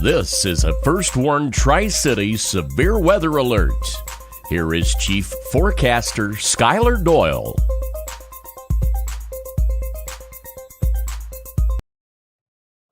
This is a First Warn Tri-Cities Severe Weather Alert. Here is Chief Forecaster Skylar Doyle.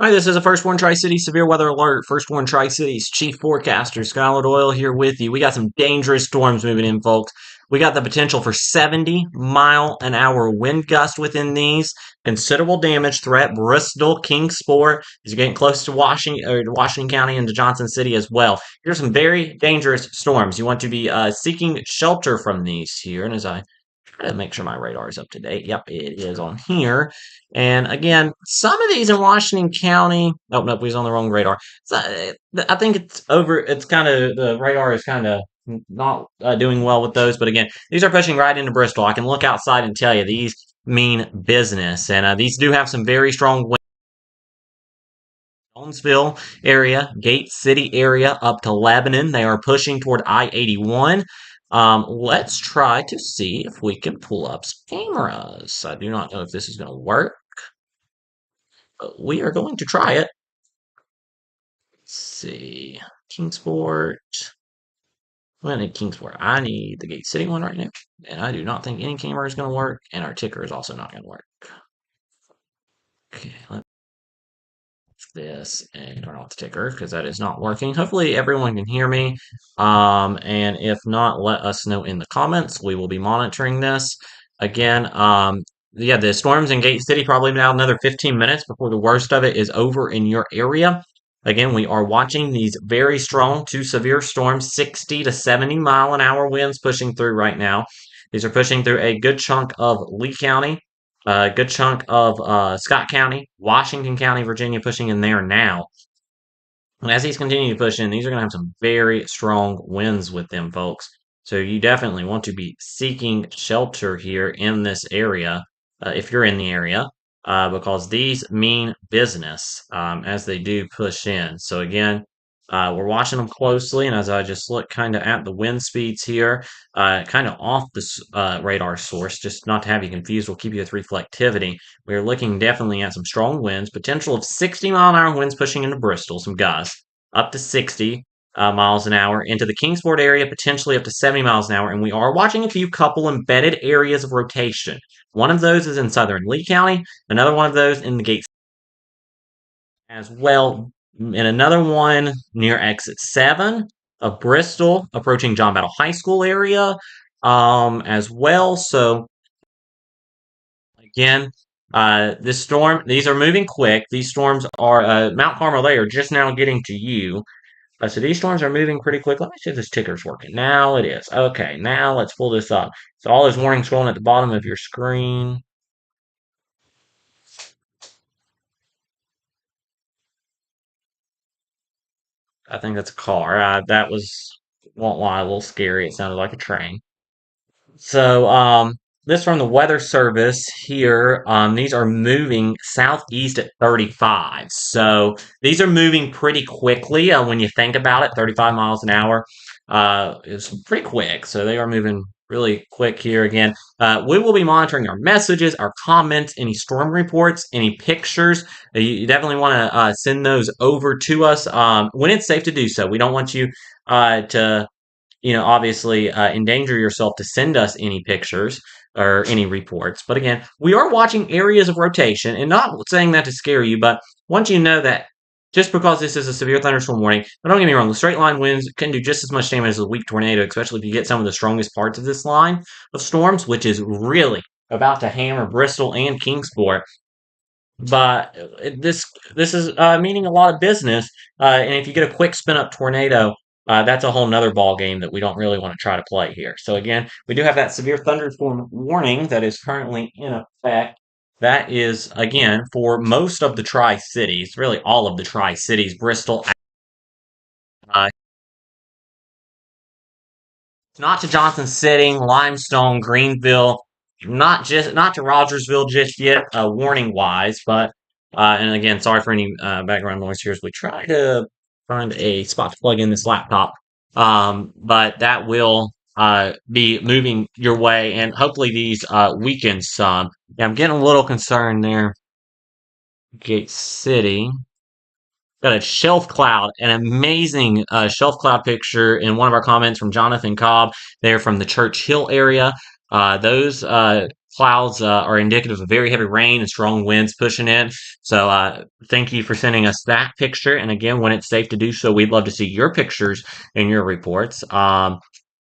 Hi, this is a First Warn Tri-Cities Severe Weather Alert. First Warn Tri-Cities Chief Forecaster Skylar Doyle here with you. We got some dangerous storms moving in, folks. We got the potential for 70-mile-an-hour wind gust within these. Considerable damage threat. Bristol, Kingsport, as you're getting close to Washington County and to Johnson City as well. Here's some very dangerous storms. You want to be seeking shelter from these here. And as I try to make sure my radar is up to date. Yep, it is on here. And again, some of these in Washington County. Oh, nope, he's on the wrong radar. So, I think it's over. It's kind of, the radar is kind of not doing well with those. But again, these are pushing right into Bristol. I can look outside and tell you these mean business. And these do have some very strong winds. Jonesville area, Gate City area, up to Lebanon. They are pushing toward I-81. Let's try to see if we can pull up some cameras. I do not know if this is going to work, but we are going to try it. Let's see. Kingsport. I need Kingsport. I need the Gate City one right now. And I do not think any camera is going to work. And our ticker is also not going to work. Okay, let's this and turn off the ticker because that is not working. Hopefully everyone can hear me. And if not, let us know in the comments. We will be monitoring this. Again, yeah, the storms in Gate City probably now another 15 minutes before the worst of it is over in your area. Again, we are watching these very strong to severe storms, 60 to 70-mile-an-hour winds pushing through right now. These are pushing through a good chunk of Lee County, a good chunk of Scott County, Washington County, Virginia pushing in there now. And as these continue to push in, these are going to have some very strong winds with them, folks. So you definitely want to be seeking shelter here in this area, if you're in the area. Because these mean business as they do push in. So again, we're watching them closely, and as I just look kind of at the wind speeds here, kind of off the radar source, just not to have you confused, we'll keep you with reflectivity. We're looking definitely at some strong winds, potential of 60-mile-an-hour winds pushing into Bristol, some gusts, up to 60 miles an hour, into the Kingsport area, potentially up to 70 miles an hour, and we are watching a few couple embedded areas of rotation. One of those is in southern Lee County, another one of those in the Gate as well, and another one near exit 7 of Bristol, approaching John Battle High School area as well. So again, this storm, these are moving quick. These storms are, Mount Carmel, they are just now getting to you. So these storms are moving pretty quick. Let me see if this ticker's working. Now it is. Okay, now let's pull this up. So all those warnings scrolling at the bottom of your screen. I think that's a car. That was, won't lie, a little scary. It sounded like a train. So, this from the Weather Service here. These are moving southeast at 35. So these are moving pretty quickly when you think about it. 35 miles an hour is pretty quick. So they are moving really quick here again. We will be monitoring our messages, our comments, any storm reports, any pictures. You definitely want to send those over to us when it's safe to do so. We don't want you to obviously endanger yourself to send us any pictures or any reports. But again, we are watching areas of rotation, and not saying that to scare you, but want you to know that just because this is a severe thunderstorm warning, but don't get me wrong, the straight line winds can do just as much damage as a weak tornado, especially if you get some of the strongest parts of this line of storms, which is really about to hammer Bristol and Kingsport. But this is meaning a lot of business, and if you get a quick spin up tornado, that's a whole nother ball game that we don't really want to try to play here. So again, we do have that severe thunderstorm warning that is currently in effect. That is, again, for most of the Tri-Cities, really all of the Tri-Cities, Bristol, not to Johnson City, Limestone, Greenville, not to Rogersville just yet, warning wise, but and again, sorry for any background noise here as we try to find a spot to plug in this laptop. But that will be moving your way, and hopefully these weaken some. Yeah, I'm getting a little concerned there. Gate City. got a shelf cloud, an amazing shelf cloud picture in one of our comments from Jonathan Cobb. They're from the Church Hill area. Those clouds are indicative of very heavy rain and strong winds pushing in. So thank you for sending us that picture. And again, when it's safe to do so, we'd love to see your pictures and your reports.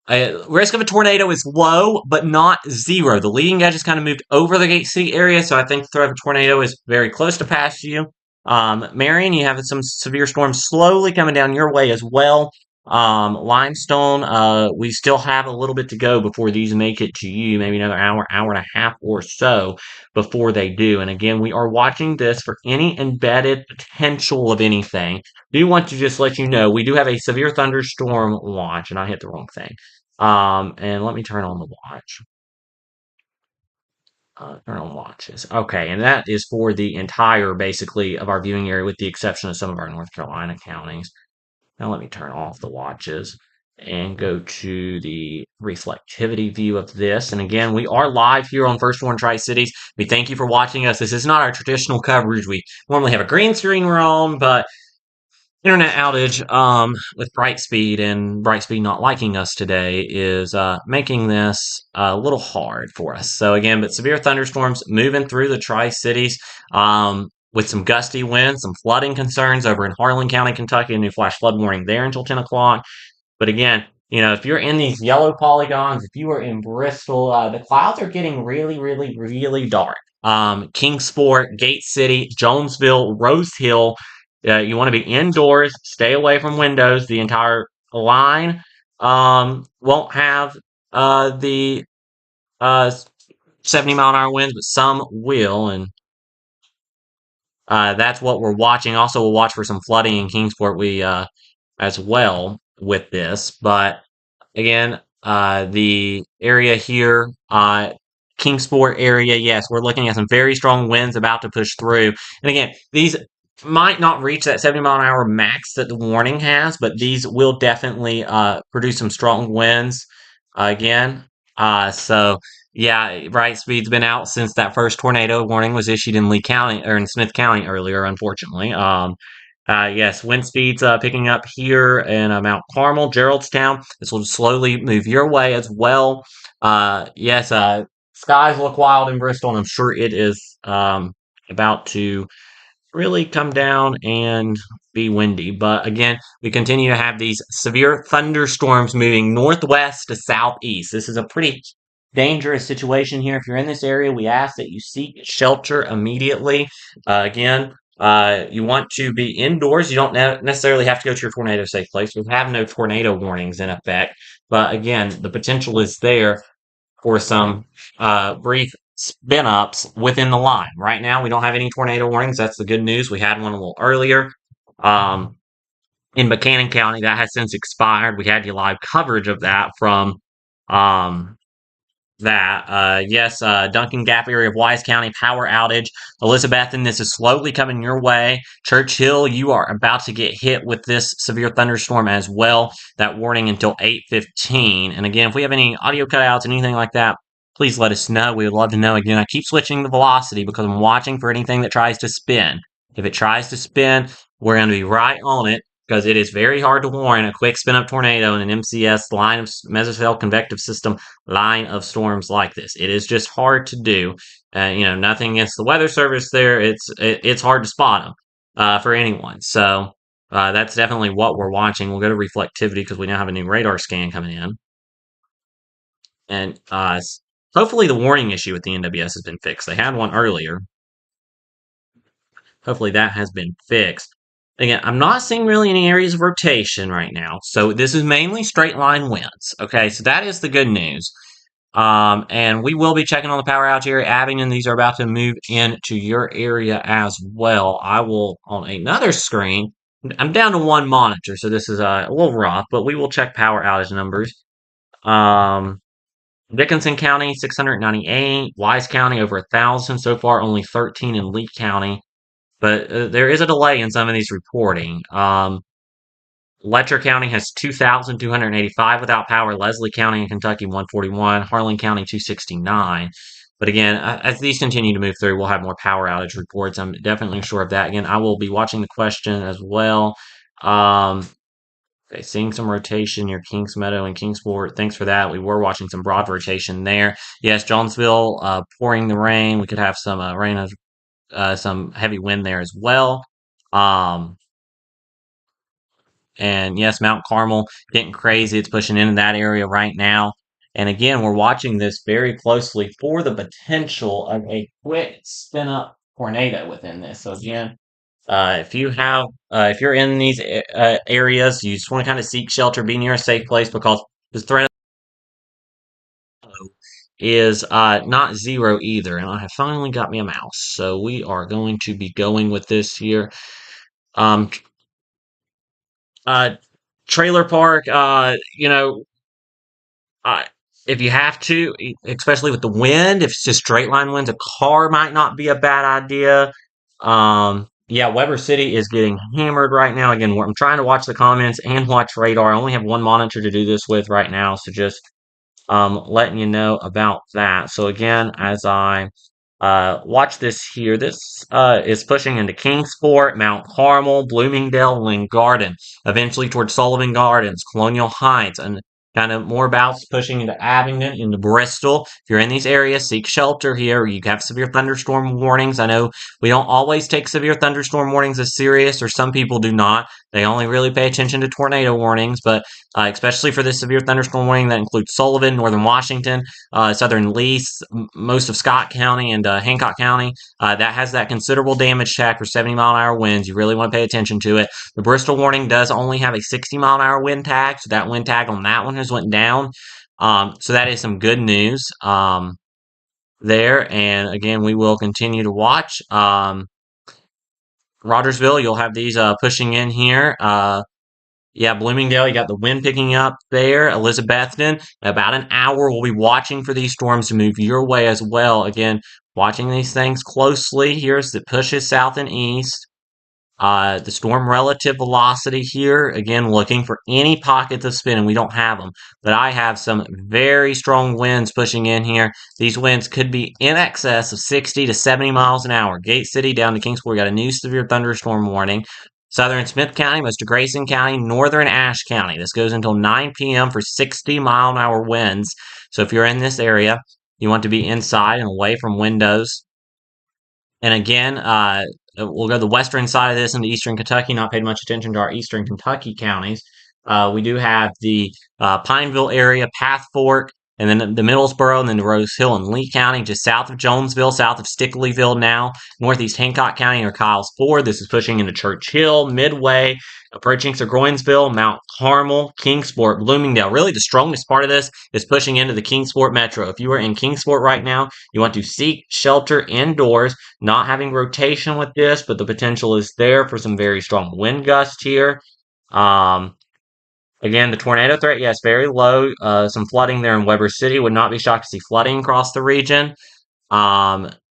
Risk of a tornado is low, but not zero. The leading edge has kind of moved over the Gate City area, so I think the threat of a tornado is very close to pass you. Marion, you have some severe storms slowly coming down your way as well. Limestone, we still have a little bit to go before these make it to you, maybe another hour, hour and a half or so before they do. And again, we are watching this for any embedded potential of anything. Do want to just let you know we do have a severe thunderstorm watch, and I hit the wrong thing. And let me turn on the watch. Turn on watches. Okay, and that is for the entire, basically, of our viewing area, with the exception of some of our North Carolina counties. Now let me turn off the watches and go to the reflectivity view of this. And again, we are live here on First Warn Tri-Cities. We thank you for watching us. This is not our traditional coverage. We normally have a green screen we're on, but internet outage with Brightspeed, and Brightspeed not liking us today is making this a little hard for us. So again, but severe thunderstorms moving through the Tri-Cities with some gusty winds, some flooding concerns over in Harlan County, Kentucky, a new flash flood warning there until 10 o'clock. But again, if you're in these yellow polygons, if you are in Bristol, the clouds are getting really, really, really dark. Kingsport, Gate City, Jonesville, Rose Hill, you want to be indoors, stay away from windows. The entire line won't have the 70-mile-an-hour winds, but some will, and that's what we're watching. Also, we'll watch for some flooding in Kingsport as well with this. But again, the area here, Kingsport area, yes, we're looking at some very strong winds about to push through. And again, these might not reach that 70-mile-an-hour max that the warning has, but these will definitely produce some strong winds again. So yeah, Brightspeed's been out since that first tornado warning was issued in Lee County or in Smith County earlier, unfortunately. Yes, wind speeds picking up here in Mount Carmel, Geraldstown. This will slowly move your way as well. Yes, skies look wild in Bristol, and I'm sure it is about to really come down and be windy. But again, we continue to have these severe thunderstorms moving northwest to southeast. This is a pretty dangerous situation here. If you're in this area, we ask that you seek shelter immediately. Again, you want to be indoors. You don't necessarily have to go to your tornado safe place. We have no tornado warnings in effect. But again, the potential is there for some brief spin ups within the line. Right now, we don't have any tornado warnings. That's the good news. We had one a little earlier. In Buchanan County, that has since expired. We had live coverage of that from yes, Duncan Gap area of Wise County, power outage. Elizabethton, this is slowly coming your way. Church Hill, you are about to get hit with this severe thunderstorm as well. That warning until 8:15. And again, if we have any audio cutouts, anything like that, please let us know. We would love to know. Again, I keep switching the velocity because I'm watching for anything that tries to spin. If it tries to spin, we're going to be right on it, because it is very hard to warn a quick spin-up tornado in an MCS line of mesocell convective system line of storms like this. It is just hard to do. Nothing against the weather service there. It's hard to spot them for anyone. So that's definitely what we're watching. We'll go to reflectivity because we now have a new radar scan coming in. And hopefully the warning issue with the NWS has been fixed. They had one earlier. Hopefully that has been fixed. Again, I'm not seeing really any areas of rotation right now. So this is mainly straight line winds. Okay, so that is the good news. And we will be checking on the power outage area. Abingdon, these are about to move into your area as well. I will, on another screen, I'm down to one monitor, so this is a little rough, but we will check power outage numbers. Dickinson County, 698. Wise County, over 1,000. So far, only 13 in Lee County. But there is a delay in some of these reporting. Letcher County has 2,285 without power. Leslie County in Kentucky, 141. Harlan County, 269. But again, as these continue to move through, we'll have more power outage reports. I'm definitely sure of that. Again, I will be watching the question as well. Okay, seeing some rotation near Kings Meadow and Kingsport. Thanks for that. We were watching some broad rotation there. Yes, Jonesville, pouring the rain. We could have some rain, some heavy wind there as well. Um, and yes, Mount Carmel getting crazy. It's pushing into that area right now. And again, we're watching this very closely for the potential of a quick spin up tornado within this. So again, if you're in these areas, you just want to kind of seek shelter, be near a safe place because the threat is not zero either. And I have finally got me a mouse, so we are going to be going with this here. Um, uh, Trailer park, uh, if you have to, especially with the wind, if it's just straight line winds, a car might not be a bad idea. Yeah, Weber City is getting hammered right now. Again, I'm trying to watch the comments and watch radar. I only have one monitor to do this with right now, so just letting you know about that. So again, as I watch this here, this is pushing into Kingsport, Mount Carmel, Bloomingdale, Lynn Garden, eventually towards Sullivan Gardens, Colonial Heights, and kind of more bouts pushing into Abingdon, into Bristol. If you're in these areas, seek shelter here. You have severe thunderstorm warnings. I know we don't always take severe thunderstorm warnings as serious, or some people do not. They only really pay attention to tornado warnings, but especially for this severe thunderstorm warning that includes Sullivan, northern Washington, southern Lee, most of Scott County, and Hancock County. That has that considerable damage tag for 70-mile-an-hour winds. You really want to pay attention to it. The Bristol warning does only have a 60-mile-an-hour wind tag, so that wind tag on that one has went down. So that is some good news there. And again, we will continue to watch. Rogersville, you'll have these pushing in here. Yeah, Bloomingdale, you got the wind picking up there. Elizabethton, in about an hour, we'll be watching for these storms to move your way as well. Again, watching these things closely here as it pushes south and east. The storm relative velocity here, again, looking for any pockets of spin, and we don't have them. But I have some very strong winds pushing in here. These winds could be in excess of 60 to 70 miles an hour. Gate City down to Kingsport, we got a new severe thunderstorm warning. Southern Smith County, most of Grayson County, northern Ashe County. This goes until 9 p.m. for 60-mile-an-hour winds. So if you're in this area, you want to be inside and away from windows. And again, we'll go the western side of this into eastern Kentucky, not paid much attention to our eastern Kentucky counties. We do have the Pineville area, Path Fork, and then the Middlesboro, and then the Rose Hill and Lee County, just south of Jonesville, south of Stickleyville now, northeast Hancock County or Kyles Ford. This is pushing into Church Hill, Midway, approaching Burgoynesville, Mount Carmel, Kingsport, Bloomingdale. Really, the strongest part of this is pushing into the Kingsport Metro. If you are in Kingsport right now, you want to seek shelter indoors, not having rotation with this, but the potential is there for some very strong wind gusts here. Um, Again, the tornado threat, yes, very low. Some flooding there in Weber City. Would not be shocked to see flooding across the region.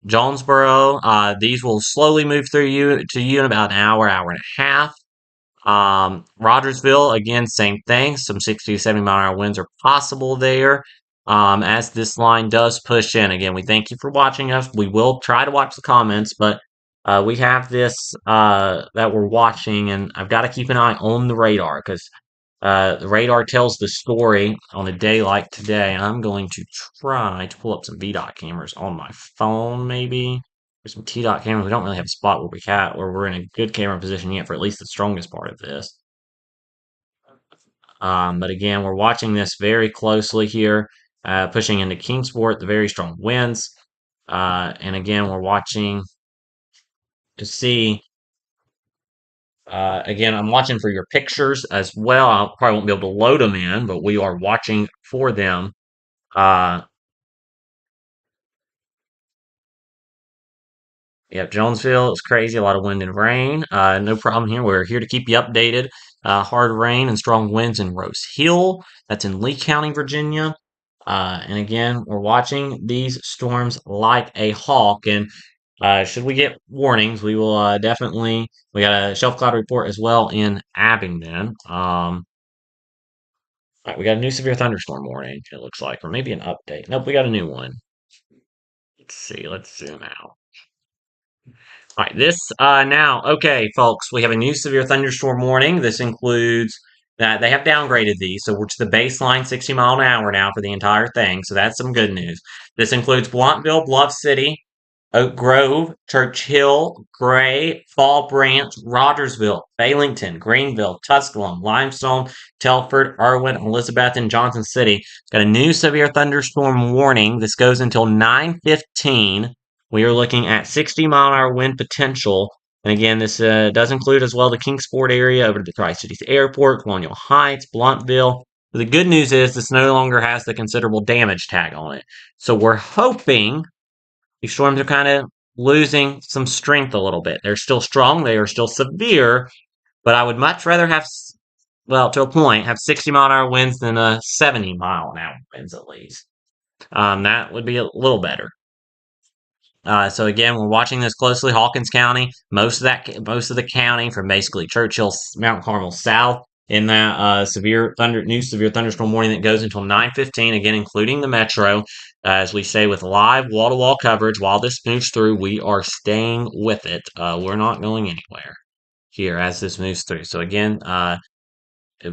Jonesboro, these will slowly move through you in about an hour, hour and a half. Rogersville, again, same thing. Some 60 to 70-mile-an-hour winds are possible there. As this line does push in. Again, we thank you for watching us. We will try to watch the comments, but we have this that we're watching, and I've got to keep an eye on the radar because the radar tells the story on a day like today. I'm going to try to pull up some VDOT cameras on my phone, maybe. There's some TDOT cameras. We don't really have a spot where we're in a good camera position yet for at least the strongest part of this. But again, we're watching this very closely here, pushing into Kingsport, the very strong winds. And again, we're watching to see. Again, I'm watching for your pictures as well. I probably won't be able to load them in, but we are watching for them. Uh, Yep, Jonesville, it's crazy. A lot of wind and rain. No problem here. We're here to keep you updated. Hard rain and strong winds in Rose Hill. That's in Lee County, Virginia. And again, we're watching these storms like a hawk. And should we get warnings, we will definitely. We got a shelf cloud report as well in Abingdon. All right, we got a new severe thunderstorm warning, it looks like, or maybe an update. Nope, we got a new one. Let's see. Let's zoom out. All right, this now, okay, folks, we have a new severe thunderstorm warning. This includes that they have downgraded these, so we're to the baseline 60 mile an hour now for the entire thing. So that's some good news. This includes Blumpville, Bluff City, Oak Grove, Church Hill, Gray, Fall Branch, Rogersville, Faylington, Greenville, Tusculum, Limestone, Telford, Irwin, Elizabeth, and Johnson City. It's got a new severe thunderstorm warning. This goes until 9:15. We are looking at 60-mile-an-hour wind potential. And again, this does include as well the Kingsport area over to the Tri-Cities Airport, Colonial Heights, Blumpville. The good news is this no longer has the considerable damage tag on it. So we're hoping these storms are kind of losing some strength a little bit. They're still strong, they are still severe, but I would much rather have, well, to a point, have 60-mile-an-hour winds than 70-mile-an-hour winds at least. That would be a little better. So again, we're watching this closely. Hawkins County, most of the county from basically Churchill, Mount Carmel south, in that new severe thunderstorm warning that goes until 9:15. Again, including the metro. As we say, with live wall-to-wall coverage, while this moves through, we are staying with it. We're not going anywhere here as this moves through. So again,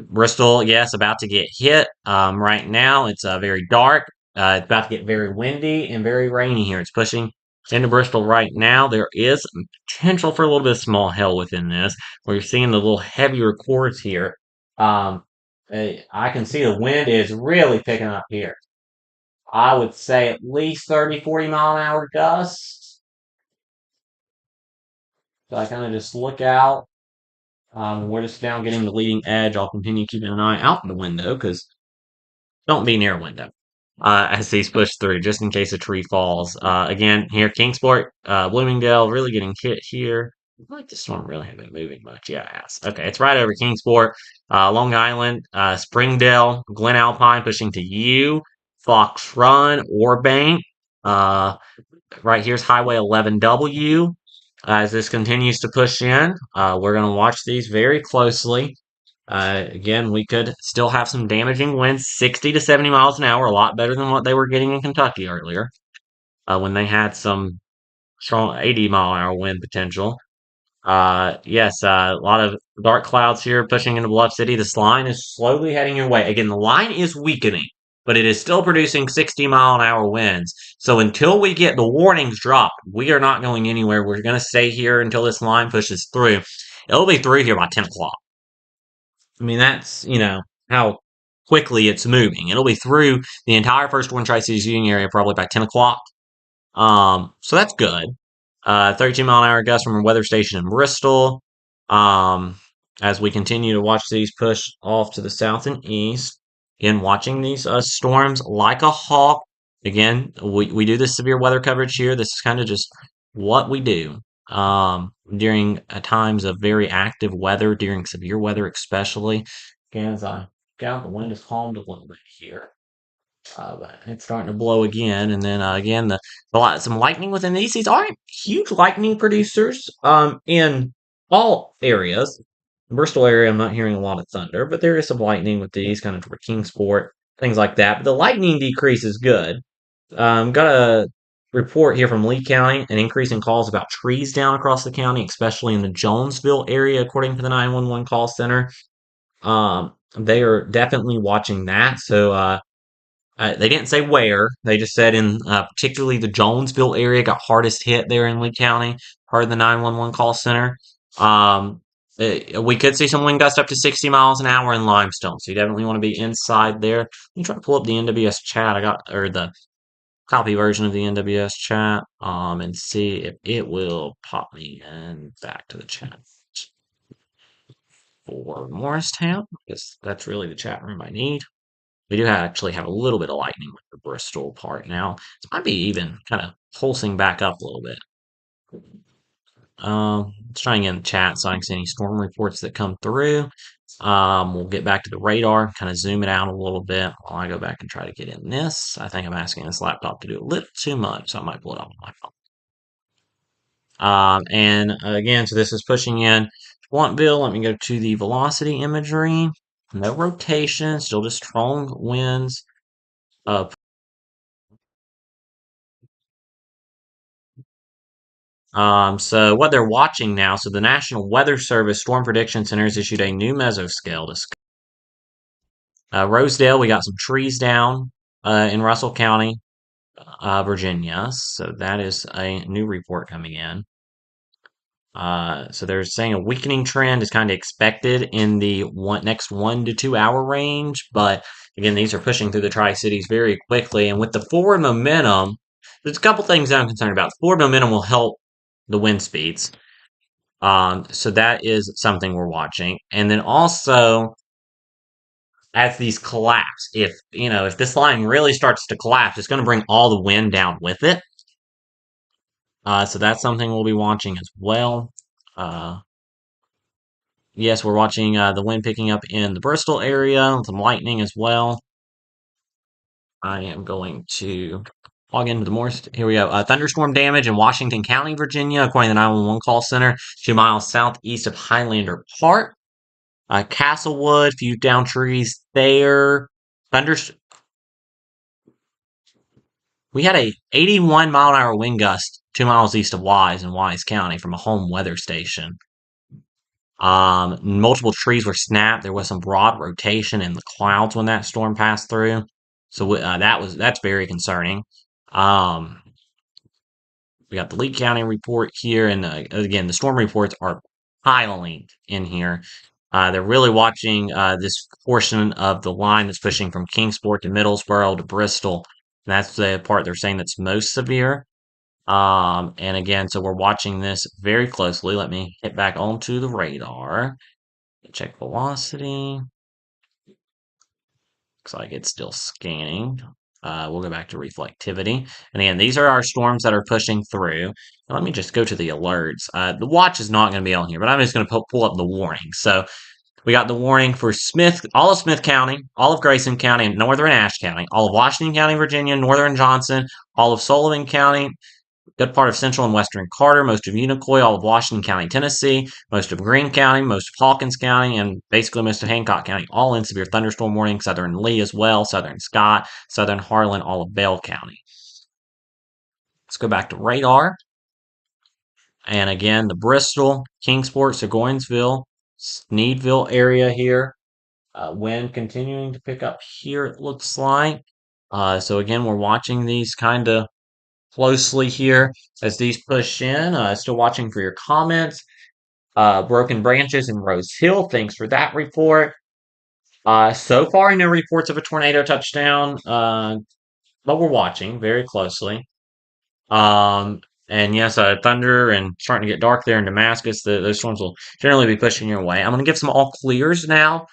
Bristol, yes, about to get hit. Right now, it's very dark. It's about to get very windy and very rainy here. It's pushing into Bristol right now. There is potential for a little bit of small hail within this, where you're seeing the little heavier cores here. I can see the wind is really picking up here. I would say at least 30, 40 mile an hour gusts. So I kind of just look out. We're just now getting the leading edge. I'll continue keeping an eye out the window because don't be near a window as these push through, just in case a tree falls. Again, here, Kingsport, Bloomingdale, really getting hit here. I feel like the storm really hasn't been moving much. Yeah, it has. Okay, it's right over Kingsport, Long Island, Springdale, Glen Alpine pushing to you, Fox Run, Orbank. Right here's Highway 11W. As this continues to push in, we're going to watch these very closely. Again, we could still have some damaging winds, 60 to 70 miles an hour, a lot better than what they were getting in Kentucky earlier, when they had some strong 80 mile an hour wind potential. Yes, a lot of dark clouds here pushing into Bluff City. This line is slowly heading your way. Again, the line is weakening, but it is still producing 60 mile an hour winds. So until we get the warnings dropped, we are not going anywhere. We're going to stay here until this line pushes through. It'll be through here by 10 o'clock. I mean, that's, how quickly it's moving. It'll be through the entire first one Tri-Cities Union area probably by 10 o'clock. So that's good. 32 mile an hour gust from a weather station in Bristol. As we continue to watch these push off to the south and east. Again, watching these storms like a hawk. Again, we do this severe weather coverage here. This is kind of just what we do during times of very active weather, during severe weather especially. Again, as I count, the wind has calmed a little bit here. But it's starting to blow again, and then again, some lightning within these. These aren't huge lightning producers in all areas. Bristol area, I'm not hearing a lot of thunder, but there is some lightning with these, kind of toward Kingsport, things like that. But the lightning decrease is good. Got a report here from Lee County, an increase in calls about trees down across the county, especially in the Jonesville area, according to the 911 call center. They are definitely watching that. So they didn't say where. They just said in particularly the Jonesville area got hardest hit there in Lee County, part of the 911 call center. We could see some wind gusts up to 60 miles an hour in Limestone, so you definitely want to be inside there. Let me try to pull up the NWS chat. Or the copy version of the NWS chat, and see if it will pop me in back to the chat for Morristown, because that's really the chat room I need. We do actually have a little bit of lightning with the Bristol part now. This might be even kind of pulsing back up a little bit. Let's try and get in the chat so I can see any storm reports that come through. We'll get back to the radar, kind of zoom it out a little bit while I go back and try to get in this. I think I'm asking this laptop to do a little too much, so I might pull it off my phone. And again, so this is pushing in Blumpville. Let me go to the velocity imagery. No rotation, still just strong winds. So what they're watching now, so the National Weather Service Storm Prediction Center has issued a new mesoscale to Rosedale. We got some trees down in Russell County, Virginia. So that is a new report coming in. So they're saying a weakening trend is kind of expected in the next 1 to 2 hour range, but again, these are pushing through the Tri-Cities very quickly, and with the forward momentum, there's a couple things that I'm concerned about. Forward momentum will help the wind speeds, so that is something we're watching, and then also as these collapse, if this line really starts to collapse, it's going to bring all the wind down with it. So that's something we'll be watching as well. Yes, we're watching the wind picking up in the Bristol area, some lightning as well. I am going to log into the more. Here we go. Thunderstorm damage in Washington County, Virginia, according to the 911 call center, 2 miles southeast of Highlander Park. Castlewood, few down trees there. Thunders. We had a 81-mile-an-hour wind gust 2 miles east of Wise in Wise County from a home weather station. Multiple trees were snapped. There was some broad rotation in the clouds when that storm passed through. So that's very concerning. Um, we got the Lee County report here, and again, the storm reports are piling in here. They're really watching this portion of the line that's pushing from Kingsport to Middlesboro to Bristol. That's the part they're saying that's most severe. And again, so we're watching this very closely. Let me hit back onto the radar. Check velocity. Looks like it's still scanning. We'll go back to reflectivity. And again, these are our storms that are pushing through. Now, let me just go to the alerts. The watch is not going to be on here, but I'm just going to pull up the warning. So we got the warning for all of Smith County, all of Grayson County, and northern Ashe County, all of Washington County, Virginia, northern Johnson, all of Sullivan County, good part of central and western Carter, most of Unicoi, all of Washington County, Tennessee, most of Greene County, most of Hawkins County, and basically most of Hancock County, all in severe thunderstorm warning. Southern Lee as well, southern Scott, southern Harlan, all of Bell County. Let's go back to radar. And again, the Bristol, Kingsport, Seguinsville, Sneedville area here. Wind continuing to pick up here, it looks like. So again, we're watching these kind of closely here as these push in. Still watching for your comments. Broken branches in Rose Hill. Thanks for that report. So far, no reports of a tornado touchdown, but we're watching very closely. And yes, thunder and starting to get dark there in Damascus. Those storms will generally be pushing your way. I'm going to give some all clears now.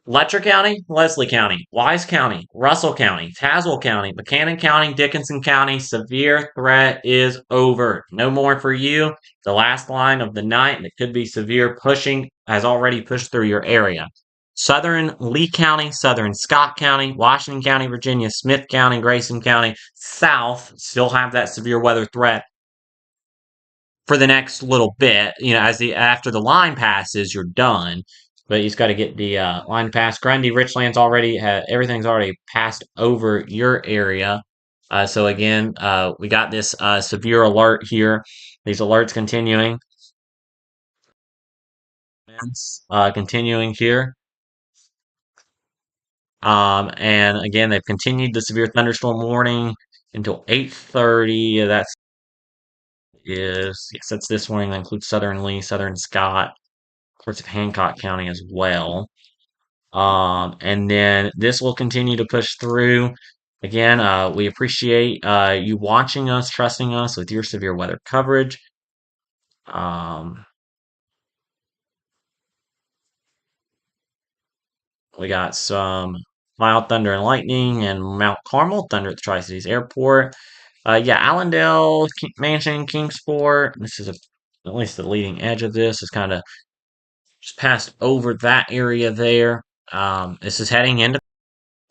Letcher County, Leslie County, Wise County, Russell County, Tazewell County, Buchanan County, Dickinson County, severe threat is over. No more for you. The last line of the night, and it could be severe pushing, has already pushed through your area. Southern Lee County, Southern Scott County, Washington County, Virginia, Smith County, Grayson County, South still have that severe weather threat for the next little bit. After the line passes, you're done. But you just got to get the line passed. Grundy, Richlands everything's already passed over your area. So again, we got this severe alert here. These alerts continuing. Continuing here. And again, they've continued the severe thunderstorm warning until 8:30. That's this warning. That includes Southern Lee, Southern Scott, parts of Hancock County as well. And then this will continue to push through. Again, we appreciate you watching us, trusting us with your severe weather coverage. We got some mild thunder and lightning and Mount Carmel thunder at the Tri-Cities Airport. Allendale, Mansion, Kingsport. This is at least the leading edge of this is kind of just passed over that area there. This is heading into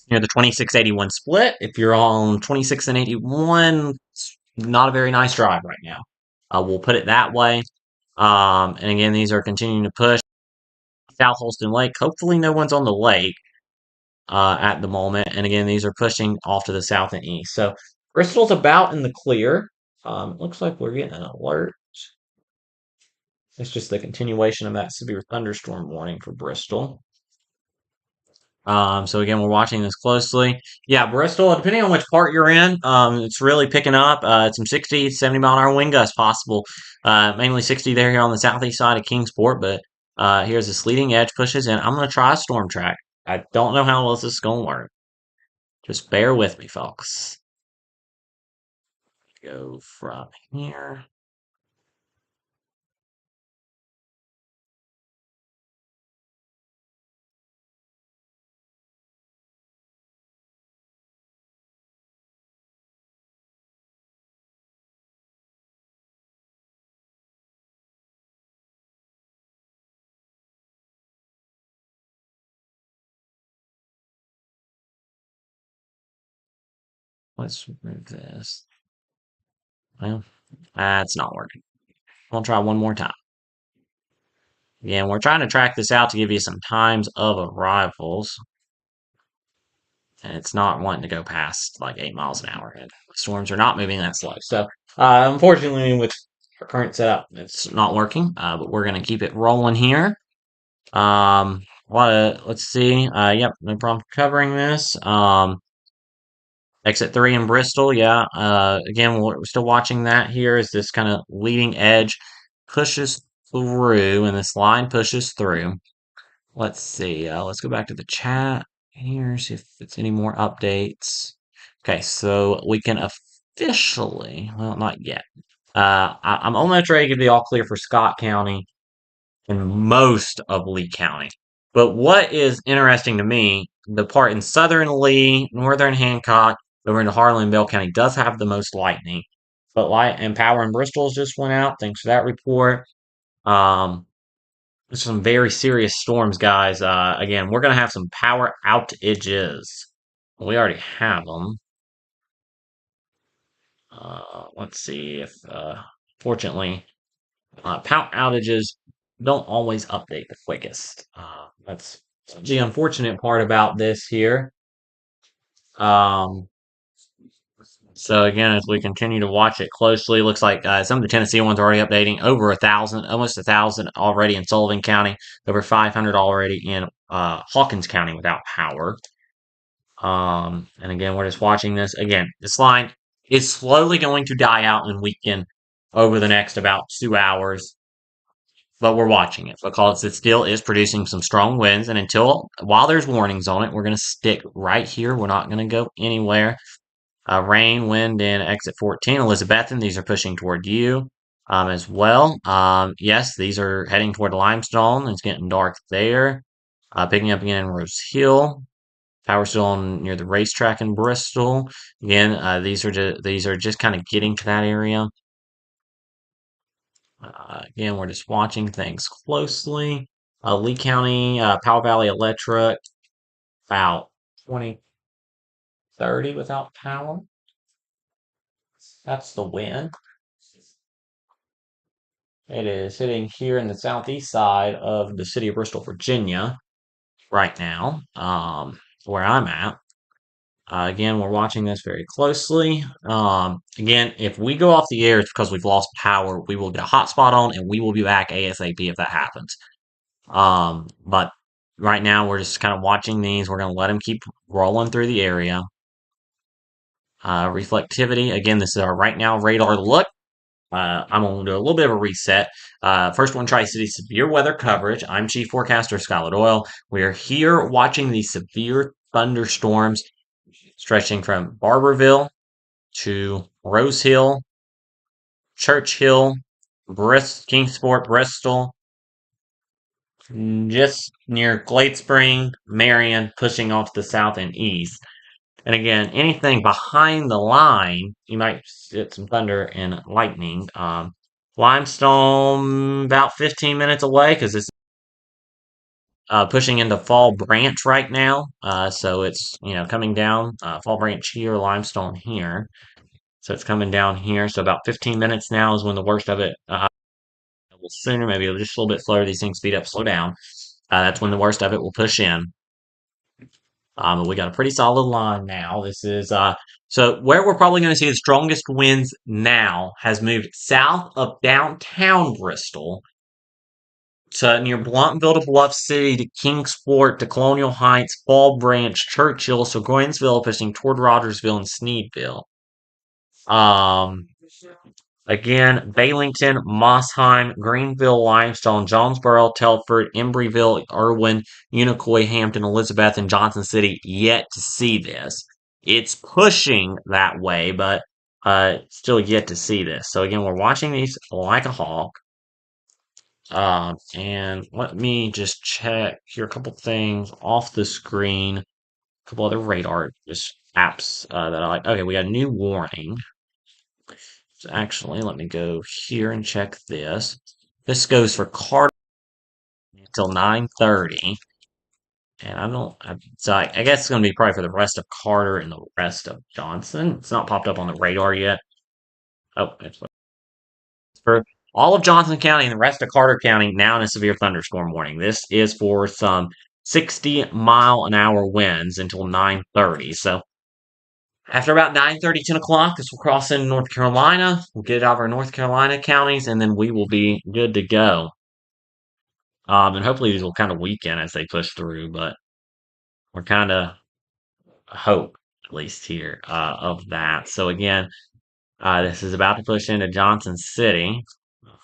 the 2681 split. If you're on 26 and 81, it's not a very nice drive right now. We'll put it that way. And again, these are continuing to push. South Holston Lake. Hopefully, no one's on the lake at the moment. And again, these are pushing off to the south and east. So Bristol's about in the clear. Looks like we're getting an alert. It's just the continuation of that severe thunderstorm warning for Bristol. So again, we're watching this closely. Yeah, Bristol, depending on which part you're in, it's really picking up. Some 60, 70 mile an hour wind gusts possible. Mainly 60 there here on the southeast side of Kingsport, but here's this leading edge pushes in. I'm going to try a storm track. I don't know how well this is going to work. Just bear with me, folks. Go from here. Let's remove this. Well, that's not working. I'll try one more time. Again, we're trying to track this out to give you some times of arrivals. And it's not wanting to go past like 8 miles an hour. And storms are not moving that slow. So, unfortunately, with our current setup, it's not working. But we're going to keep it rolling here. Let's see. Yep, no problem covering this. Exit 3 in Bristol. Yeah. Again, we're still watching that here as this kind of leading edge pushes through, and this line pushes through. Let's see. Let's go back to the chat here, see if it's any more updates. Okay, so we can officially, well, not yet. I'm almost ready to give the all clear for Scott County and most of Lee County. But what is interesting to me, the part in southern Lee, northern Hancock, over into Harlan and Bell County does have the most lightning. But light and power in Bristol's just went out. Thanks for that report. Um, some very serious storms, guys. Again, we're going to have some power outages. We already have them. Let's see if, fortunately, power outages don't always update the quickest. That's the unfortunate part about this here. Um, so again, as we continue to watch it closely, looks like some of the Tennessee ones are already updating over 1,000, almost 1,000 already in Sullivan County, over 500 already in Hawkins County without power. And again, we're just watching this. Again, this line is slowly going to die out and weaken over the next about 2 hours, but we're watching it because it still is producing some strong winds. And while there's warnings on it, we're going to stick right here. We're not going to go anywhere. Rain, wind in exit 14. Elizabethan, these are pushing toward you as well. Yes, these are heading toward Limestone. It's getting dark there. Picking up again in Rose Hill. Power still on near the racetrack in Bristol. Again, these are just kind of getting to that area. Again, we're just watching things closely. Lee County, Powell Valley Electric, about 20, 30 without power. That's the wind. It is hitting here in the southeast side of the city of Bristol, Virginia, right now, where I'm at. Again, we're watching this very closely. Again, if we go off the air, it's because we've lost power. We will get a hotspot on, and we will be back ASAP if that happens. But right now, we're just kind of watching these. We're going to let them keep rolling through the area. Reflectivity. Again, this is our right now radar look. I'm going to do a little bit of a reset. First one, Tri-City severe weather coverage. I'm Chief Forecaster Skylar Doyle. We are here watching these severe thunderstorms stretching from Barberville to Rose Hill, Churchill, Kingsport, Bristol, just near Glade Spring, Marion, pushing off the south and east. And again, anything behind the line, you might get some thunder and lightning. Limestone, about 15 minutes away because it's pushing into Fall Branch right now. So it's, coming down. Fall Branch here, Limestone here. So it's coming down here. So about 15 minutes now is when the worst of it, a little sooner, maybe just a little bit slower. These things speed up, slow down. That's when the worst of it will push in. We got a pretty solid line now. This is so where we're probably going to see the strongest winds now has moved south of downtown Bristol to near Bluntville to Bluff City to Kingsport to Colonial Heights, Fall Branch, Churchill, so Groynesville pushing toward Rogersville and Sneedville. Um, Again, Bailington, Mossheim, Greenville, Limestone, Jonesboro, Telford, Embryville, Irwin, Unicoi, Hampton, Elizabeth, and Johnson City yet to see this. It's pushing that way, but still yet to see this. So again, we're watching these like a hawk. And let me just check here a couple things off the screen. A couple other radar just apps that I like. Okay, we got a new warning. So actually, let me go here and check this. This goes for Carter until 9:30, and I guess it's going to be probably for the rest of Carter and the rest of Johnson. It's not popped up on the radar yet. Oh, it's for all of Johnson County and the rest of Carter County now in a severe thunderstorm warning. This is for some 60-mile-an-hour winds until 9:30. So after about 9:30, 10 o'clock, this will cross into North Carolina. We'll get it out of our North Carolina counties, and then we will be good to go. And hopefully these will kind of weaken as they push through, but we're kind of hope, at least here, of that. So again, this is about to push into Johnson City.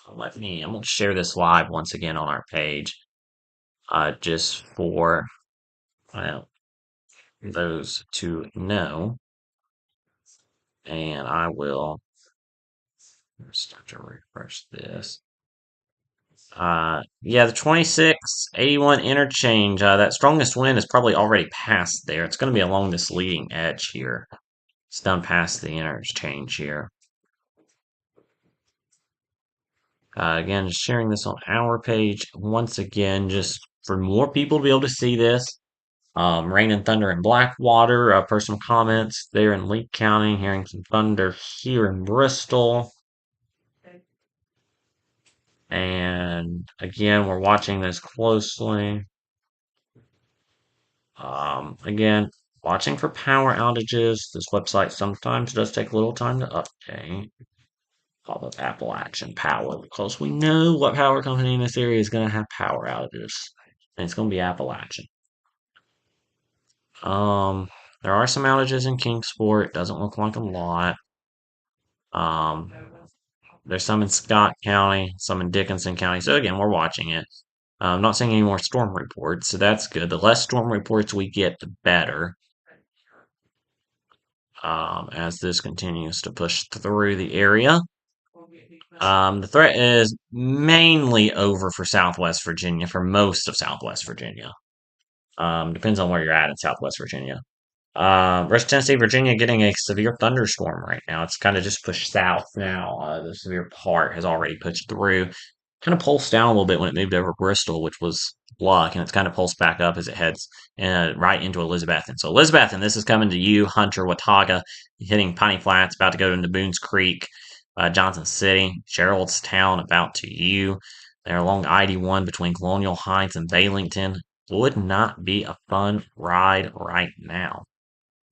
I'm going to share this live once again on our page, just for well, those to know. And I will start to refresh this. Yeah, the 2681 interchange, that strongest wind is probably already past there. It's going to be along this leading edge here. It's done past the interchange here. Again, just sharing this on our page once again, just for more people to be able to see this. Rain and thunder in Blackwater, personal comments there in Lee County, hearing some thunder here in Bristol. And again, we're watching this closely. Again, watching for power outages. This website sometimes does take a little time to update. Call it Appalachian Power because we know what power company in this area is going to have power outages. And it's going to be Appalachian. There are some outages in Kingsport. Doesn't look like a lot. Um, there's some in Scott County, some in Dickinson County. So again, we're watching it. I'm not seeing any more storm reports, so that's good. The less storm reports we get, the better. As this continues to push through the area. The threat is mainly over for Southwest Virginia, for most of Southwest Virginia. Depends on where you're at in Southwest Virginia. West Tennessee, Virginia getting a severe thunderstorm right now. It's kind of just pushed south now. The severe part has already pushed through. Kind of pulsed down a little bit when it moved over Bristol, which was luck, and it's kind of pulsed back up as it heads right into Elizabethton. So Elizabethton, this is coming to you, Hunter, Watauga, hitting Piney Flats, about to go into Boones Creek, Johnson City, Geraldstown, about to you. They're along ID-1 between Colonial Heights and Bailington. Would not be a fun ride right now.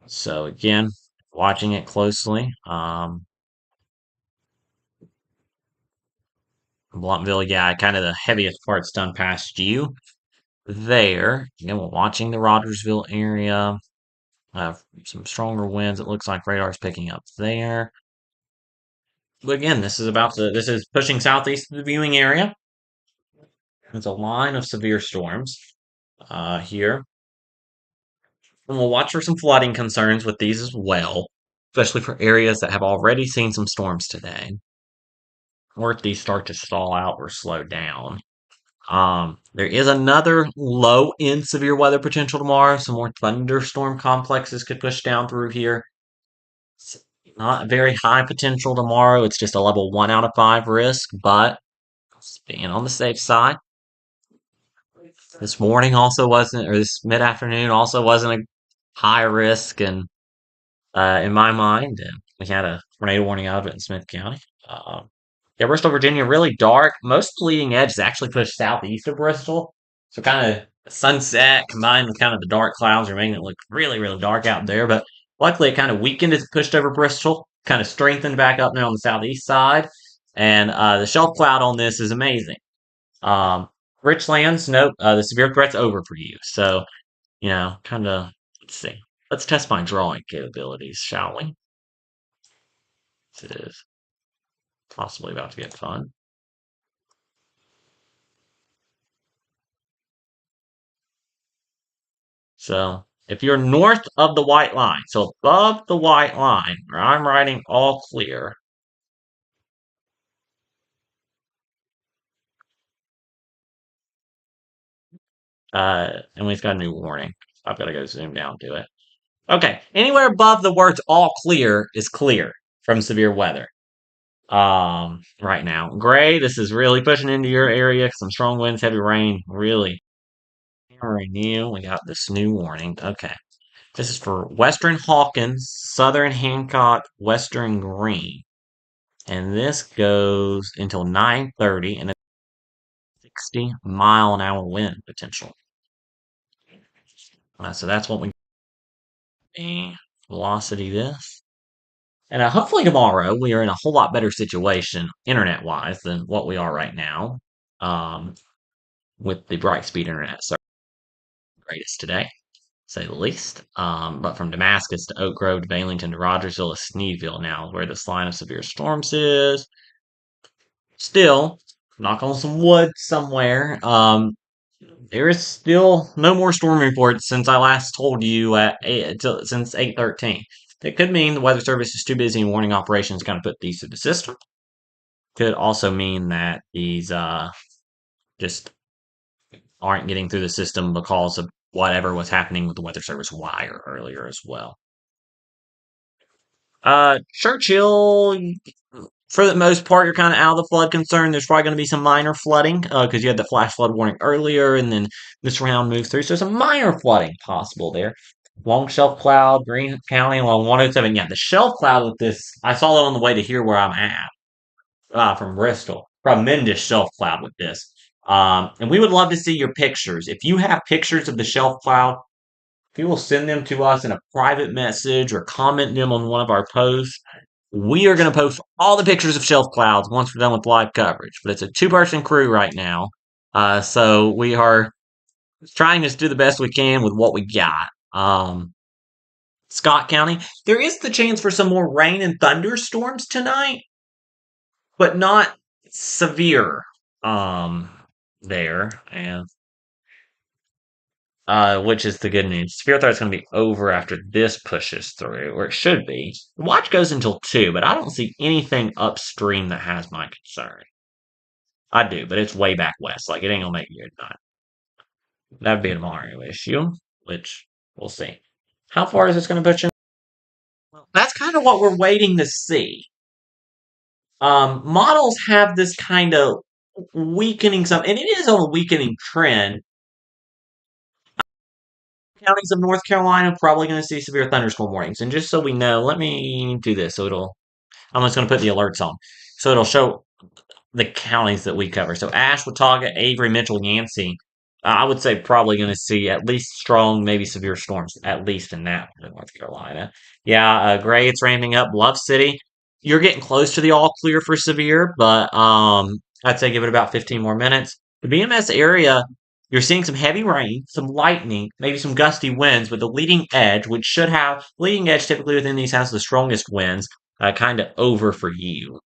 So again, watching it closely. Bluntville, yeah, kind of the heaviest part's done past you there. Again, we're watching the Rogersville area. Some stronger winds. It looks like radar's picking up there. But again, this is pushing southeast of the viewing area. There's a line of severe storms here. And we'll watch for some flooding concerns with these as well, especially for areas that have already seen some storms today, or if these start to stall out or slow down. There is another low in severe weather potential tomorrow. Some more thunderstorm complexes could push down through here. It's not very high potential tomorrow. It's just a level 1 out of 5 risk, but being on the safe side. This morning also wasn't, or this mid afternoon also wasn't a high risk, and in my mind, and we had a tornado warning out of it in Smith County. Yeah, Bristol, Virginia, really dark. Most leading edge is actually pushed southeast of Bristol. So kind of sunset combined with kind of the dark clouds are making it look really, really dark out there. But luckily, it kind of weakened as it pushed over Bristol, kind of strengthened back up now on the southeast side. And the shelf cloud on this is amazing. Um, Richlands, nope, the severe threat's over for you. So, kind of, let's see. Let's test my drawing capabilities, shall we? This is possibly about to get fun. So if you're north of the white line, so above the white line, where I'm writing all clear, and we've got a new warning. I've got to go zoom down to it. Okay, anywhere above the words all clear is clear from severe weather. Right now. Gray, this is really pushing into your area. Some strong winds, heavy rain, really hammering you. We got this new warning. Okay. This is for Western Hawkins, Southern Hancock, Western Green. And this goes until 9:30 and a 60-mile-an-hour wind potential. So that's what we velocity this. And hopefully tomorrow we are in a whole lot better situation internet-wise than what we are right now. With the Brightspeed internet service greatest today, say the least. But from Damascus to Oak Grove to Baileyton to Rogersville to Sneedville now, where this line of severe storms is. Still, knock on some wood somewhere. There is still no more storm reports since I last told you since 8:13. That could mean the Weather Service is too busy in warning operations to kind of put these through the system. Could also mean that these just aren't getting through the system because of whatever was happening with the Weather Service wire earlier as well. Churchill, for the most part, you're kind of out of the flood concern. There's probably going to be some minor flooding because you had the flash flood warning earlier, and then this round moves through. So some minor flooding possible there. Long shelf cloud, Green County along 107. Yeah, the shelf cloud with this, I saw that on the way to here where I'm at from Bristol. Tremendous shelf cloud with this. And we would love to see your pictures. If you have pictures of the shelf cloud, if you will send them to us in a private message or comment them on one of our posts, we are going to post all the pictures of shelf clouds once we're done with live coverage. But it's a two-person crew right now. So we are trying to do the best we can with what we got. Scott County, there is the chance for some more rain and thunderstorms tonight, but not severe there. And which is the good news. Severe threat is going to be over after this pushes through, or it should be. The watch goes until 2, but I don't see anything upstream that has my concern. I do, but it's way back west. Like, it ain't going to make good night. That'd be a Mario issue, which we'll see. How far is this going to push in? Well, that's kind of what we're waiting to see. Models have this kind of weakening, and it is on a weakening trend. Counties of North Carolina probably going to see severe thunderstorm warnings. And just so we know, let me do this. I'm just going to put the alerts on. So it'll show the counties that we cover. So Ash, Watauga, Avery, Mitchell, Yancey. I would say probably going to see at least strong, maybe severe storms, at least in that one in North Carolina. Yeah, Gray, it's ramping up. Bluff City, you're getting close to the all clear for severe, but I'd say give it about 15 more minutes. The BMS area, you're seeing some heavy rain, some lightning, maybe some gusty winds, with the leading edge, which should have leading edge typically within these has the strongest winds, kind of over for you.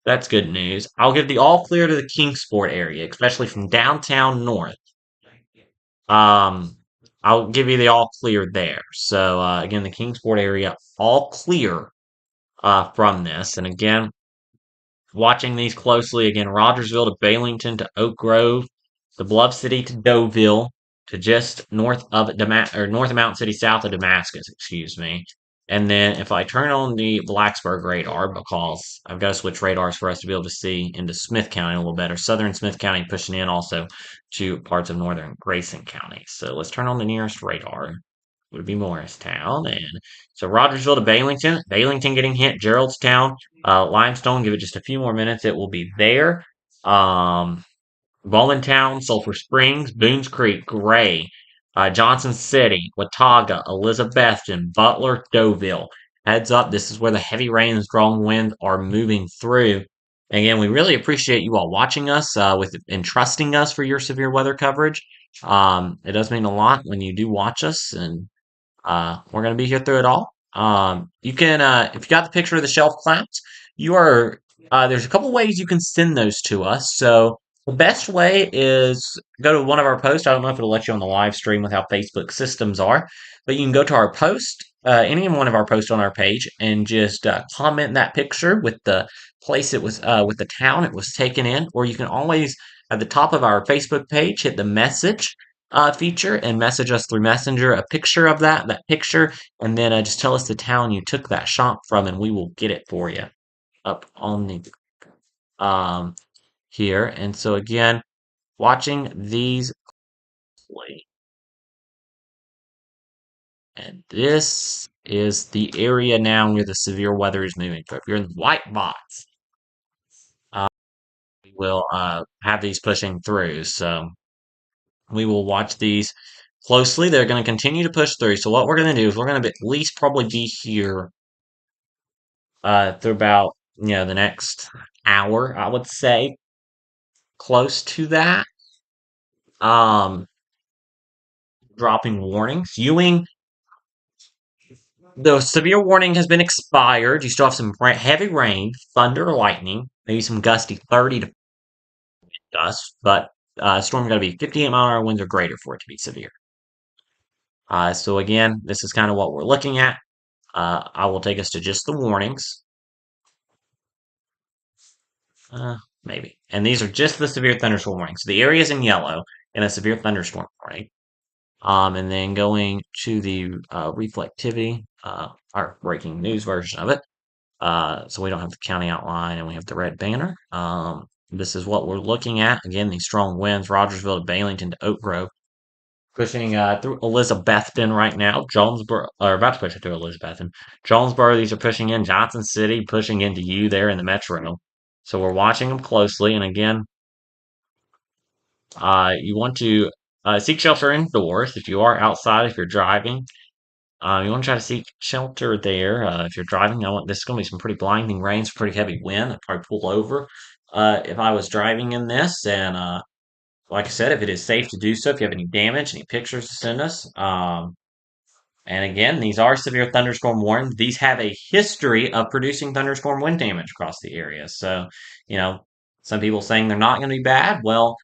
That's good news. I'll give the all clear to the Kingsport area, especially from downtown north. Um, I'll give you the all clear there. So again, the Kingsport area, all clear from this. And again, watching these closely again, Rogersville to Baileyton to Oak Grove, the Bluff City to Deauville to just north of north of Mountain City, south of Damascus, excuse me. And then if I turn on the Blacksburg radar, because I've got to switch radars for us to be able to see into Smith County a little better. Southern Smith County pushing in also to parts of northern Grayson County. So let's turn on the nearest radar. Would be Morristown. And so Rogersville to Baileyton. Baileyton getting hit. Geraldstown. Limestone, give it just a few more minutes. It will be there. Voluntown, Sulphur Springs, Boones Creek, Gray, Johnson City, Watauga, Elizabethton, Butler, Deauville. Heads up, this is where the heavy rain and strong winds are moving through. Again, we really appreciate you all watching us with and trusting us for your severe weather coverage. It does mean a lot when you do watch us, and we're going to be here through it all. You can, if you got the picture of the shelf clouds, you are, there's a couple ways you can send those to us. So the best way is go to one of our posts. I don't know if it'll let you on the live stream with how Facebook systems are, but you can go to our post, any one of our posts on our page, and just comment that picture with the place it was, with the town it was taken in. Or you can always, at the top of our Facebook page, hit the message feature and message us through Messenger a picture of that picture, and then just tell us the town you took that shot from, and we will get it for you up on the um here. And so again, watching these play, and this is the area now where the severe weather is moving. So if you're in the white box, uh, we will have these pushing through. So we will watch these closely. They're going to continue to push through. So what we're going to do is we're going to at least probably be here through about the next hour, I would say, close to that. Um, Dropping warnings. Ewing, the severe warning has been expired. You still have some heavy rain, thunder, lightning, maybe some gusty 30 to gusts, but storm got to be 58-mile-an-hour winds or greater for it to be severe. So again, this is kind of what we're looking at. I will take us to just the warnings. Maybe. And these are just the severe thunderstorm warnings. So the areas in yellow in a severe thunderstorm warning. And then going to the reflectivity, our breaking news version of it. So we don't have the county outline and we have the red banner. This is what we're looking at. Again, these strong winds, Rogersville to Baileyton to Oak Grove, pushing through Elizabethton right now. Jonesboro, or about to push it through Elizabethton. Jonesboro, these are pushing in. Johnson City, pushing into you there in the metro. So we're watching them closely. And again, you want to seek shelter indoors if you are outside, if you're driving. You want to try to seek shelter there. If you're driving, this is going to be some pretty blinding rain, some pretty heavy wind. I'd probably pull over if I was driving in this. And like I said, if it is safe to do so, if you have any damage, any pictures to send us. And again, these are severe thunderstorm warnings. These have a history of producing thunderstorm wind damage across the area. So, some people saying they're not going to be bad. Well,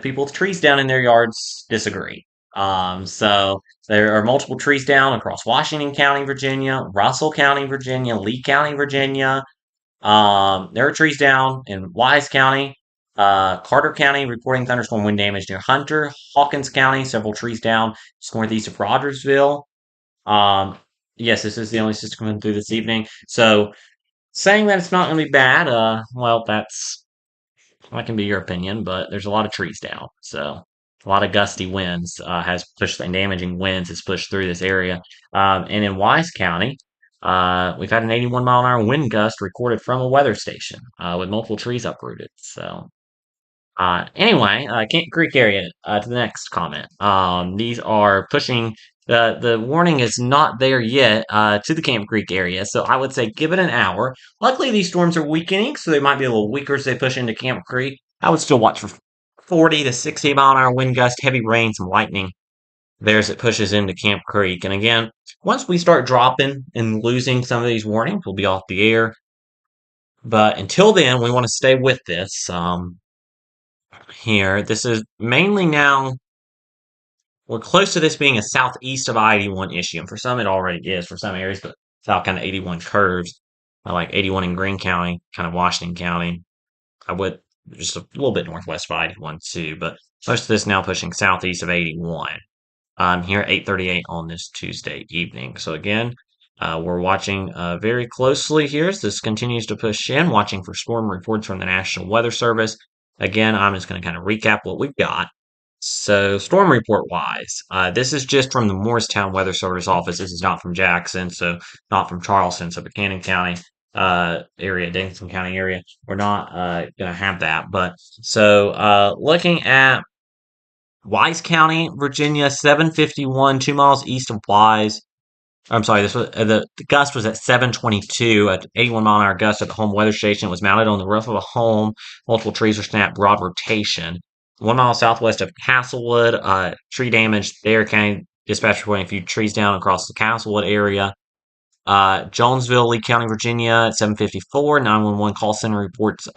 people with trees down in their yards disagree. So there are multiple trees down across Washington County, Virginia, Russell County, Virginia, Lee County, Virginia. There are trees down in Wise County, Carter County reporting thunderstorm wind damage near Hunter, Hawkins County, several trees down just northeast of Rogersville. Yes, this is the only system coming through this evening. So saying that it's not going to be bad, well, that can be your opinion, but there's a lot of trees down. So a lot of gusty winds has pushed and damaging winds has pushed through this area. And in Wise County, we've had an 81-mile-an-hour wind gust recorded from a weather station with multiple trees uprooted. So anyway, Camp Creek area to the next comment. These are pushing. The warning is not there yet to the Camp Creek area, so I would say give it an hour. Luckily, these storms are weakening, so they might be a little weaker as they push into Camp Creek. I would still watch for 40 to 60-mile-an-hour wind gust, heavy rain, some lightning there as it pushes into Camp Creek. And again, once we start dropping and losing some of these warnings, we'll be off the air. But until then, we want to stay with this. Here. This is mainly now, we're close to this being a southeast of I-81 issue. And for some, it already is for some areas, but south kind of 81 curves, like 81 in Greene County, kind of Washington County. I would just a little bit northwest of I-81 too, but most of this now pushing southeast of 81. Here at 8:38 on this Tuesday evening. So again, we're watching very closely here as this continues to push in, watching for storm reports from the National Weather Service. Again, I'm just going to kind of recap what we've got. So, storm report wise, this is just from the Morristown Weather Service office. This is not from Jackson, so not from Charleston, so Buchanan County. area, Dickinson County area. We're not going to have that. But so looking at Wise County, Virginia, 751, 2 miles east of Wise. I'm sorry, this was the gust was at 722 at 81-mile-an-hour gust at the home weather station. It was mounted on the roof of a home. Multiple trees were snapped, broad rotation. 1 mile southwest of Castlewood, tree damage. Dare County dispatch reporting a few trees down across the Castlewood area. Jonesville, Lee County, Virginia, at 7:54. 911 call center reports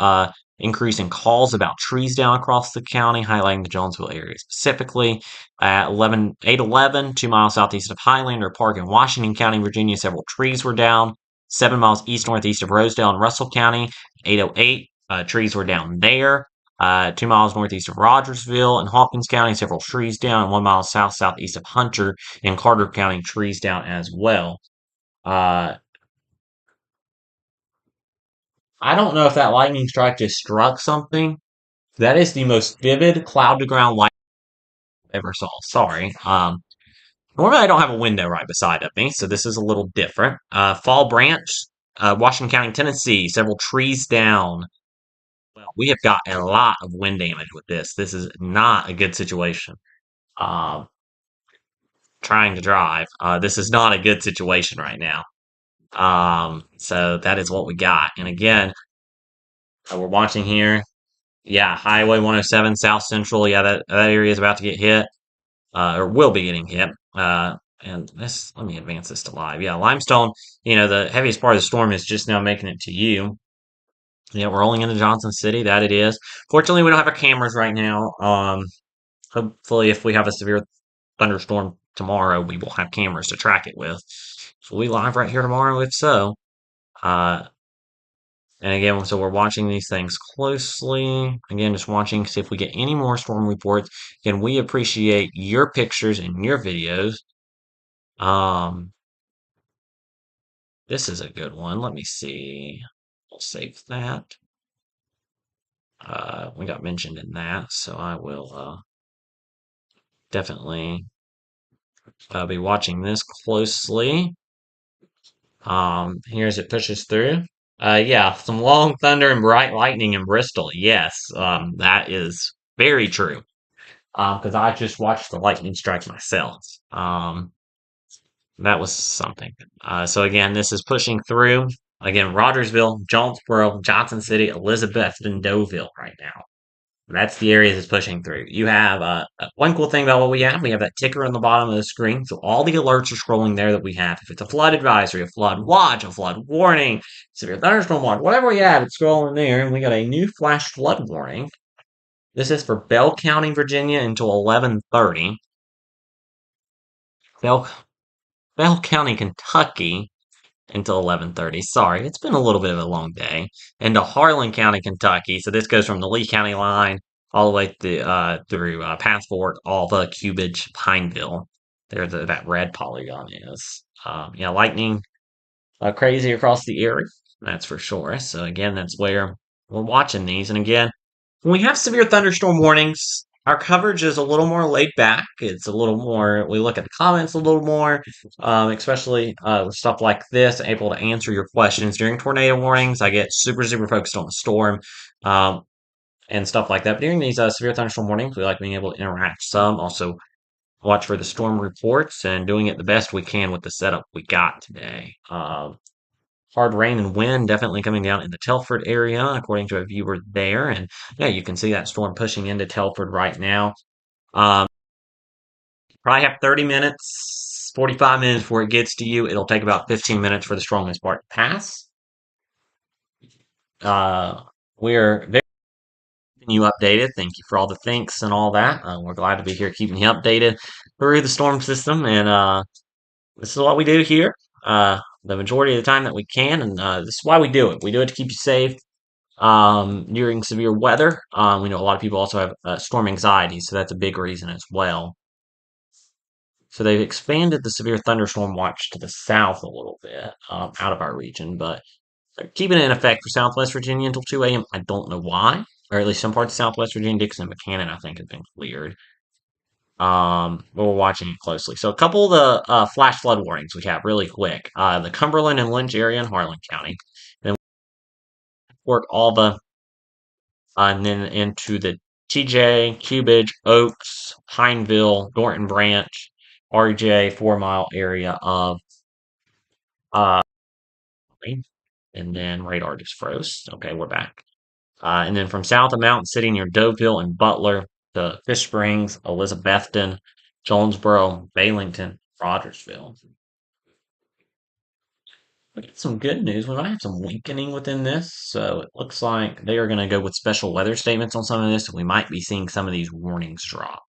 increase in calls about trees down across the county, highlighting the Jonesville area specifically. At 8:11, 2 miles southeast of Highlander Park in Washington County, Virginia, several trees were down. 7 miles east northeast of Rosedale in Russell County, 8:08, trees were down there. 2 miles northeast of Rogersville in Hawkins County, several trees down, and 1 mile south southeast of Hunter in Carter County, trees down as well. Uh, I don't know if that lightning strike just struck something. That is the most vivid cloud to ground light I ever saw. Sorry. Normally I don't have a window right beside of me, so this is a little different. Fall Branch, Washington County, Tennessee, several trees down. Well, we have got a lot of wind damage with this. This is not a good situation. Um, trying to drive. This is not a good situation right now. So that is what we got. And again, we're watching here. Yeah, Highway 107 South Central. Yeah, that area is about to get hit, or will be getting hit. And this, let me advance this to live. Yeah, Limestone. The heaviest part of the storm is just now making it to you. Yeah, we're rolling into Johnson City. That it is. Fortunately, we don't have our cameras right now. Hopefully, if we have a severe thunderstorm tomorrow, we will have cameras to track it with. So we live right here tomorrow, if so. Uh, And again, so we're watching these things closely. Again, just watching, see if we get any more storm reports. Again, we appreciate your pictures and your videos. Um, this is a good one. Let me see. We'll save that. We got mentioned in that, so I will definitely be watching this closely. Here as it pushes through. Yeah, some long thunder and bright lightning in Bristol. Yes, that is very true. Because I just watched the lightning strike myself. That was something. So again, this is pushing through. Again, Rogersville, Jonesboro, Johnson City, Elizabeth, and Deauville right now. That's the areas it's pushing through. You have one cool thing about what we have. We have that ticker on the bottom of the screen. So all the alerts are scrolling there that we have. If it's a flood advisory, a flood watch, a flood warning, severe thunderstorm watch, whatever we have, it's scrolling there. And we got a new flash flood warning. This is for Bell County, Virginia until 11:30. Bell, Bell County, Kentucky until 11:30. Sorry, it's been a little bit of a long day. And to Harlan County, Kentucky. So this goes from the Lee County line all the way through Path Fork, Alva, Cubage, Pineville. There, that red polygon is. Yeah, lightning crazy across the area. That's for sure. So again, that's where we're watching these. And again, when we have severe thunderstorm warnings, our coverage is a little more laid back. It's a little more, we look at the comments a little more, especially with stuff like this, able to answer your questions during tornado warnings. I get super, super focused on the storm and stuff like that. But during these severe thunderstorm warnings, we like being able to interact some. Also, watch for the storm reports and doing it the best we can with the setup we got today. Hard rain and wind definitely coming down in the Telford area, according to a viewer there. And yeah, you can see that storm pushing into Telford right now. Um, probably have 30 minutes, 45 minutes before it gets to you. It'll take about 15 minutes for the strongest part to pass. We're very keeping you updated. Thank you for all the thanks and all that. We're glad to be here keeping you updated through the storm system. And this is what we do here. The majority of the time that we can, and this is why we do it. We do it to keep you safe during severe weather. We know a lot of people also have storm anxiety, so that's a big reason as well. So they've expanded the severe thunderstorm watch to the south a little bit, out of our region, but they're keeping it in effect for Southwest Virginia until 2 a.m. I don't know why, or at least some parts of Southwest Virginia, Dixon and Buchanan, I think, have been cleared. But we're watching it closely. So a couple of the flash flood warnings we have really quick. The Cumberland and Lynch area in Harlan County, then Fort Alva, and then into the TJ, Cubage, Oaks, Pineville, Norton Branch, RJ 4 mile area of uh, and then radar just froze. Okay, we're back. And then from south of Mountain City near Doveville and Butler to Fish Springs, Elizabethton, Jonesboro, Bailington, Rogersville. We got some good news. We might have some weakening within this. So it looks like they are going to go with special weather statements on some of this, and we might be seeing some of these warnings drop.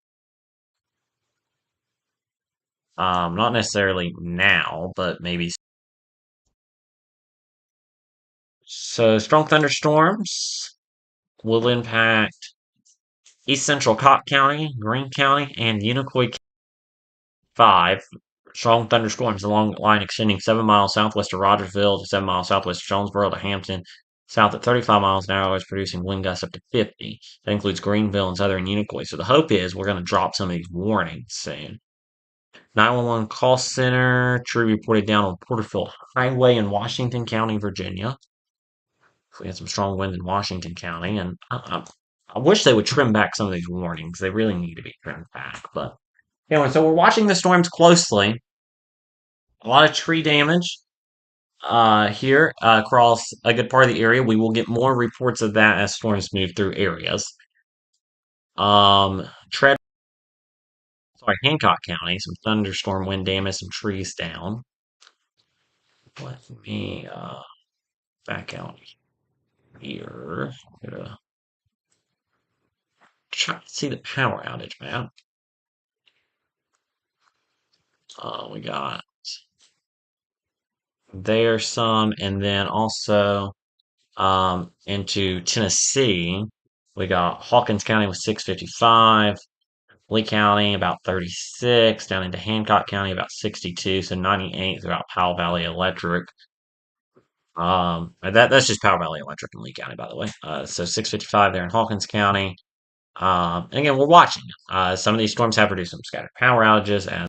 Not necessarily now, but maybe. So strong thunderstorms will impact East Central Cott County, Greene County, and Unicoi 5. Strong thunderstorms along the line extending 7 miles southwest of Rogersville to 7 miles southwest of Jonesboro to Hampton, south at 35 miles an hour, is producing wind gusts up to 50. That includes Greenville and southern Unicoi. So the hope is we're going to drop some of these warnings soon. 911 call center, tree reported down on Porterfield Highway in Washington County, Virginia. We had some strong winds in Washington County, and I wish they would trim back some of these warnings. They really need to be trimmed back. But anyway, so we're watching the storms closely. A lot of tree damage here across a good part of the area. We will get more reports of that as storms move through areas. Tread, sorry, Hancock County, some thunderstorm wind damage, some trees down. Let me back out here. Gonna try to see the power outage map. We got there some, and then also into Tennessee, we got Hawkins County with 655, Lee County about 36, down into Hancock County about 62, so 98 throughout Powell Valley Electric. That's just Powell Valley Electric in Lee County, by the way. So 655 there in Hawkins County. And again, we're watching. Some of these storms have produced some scattered power outages, and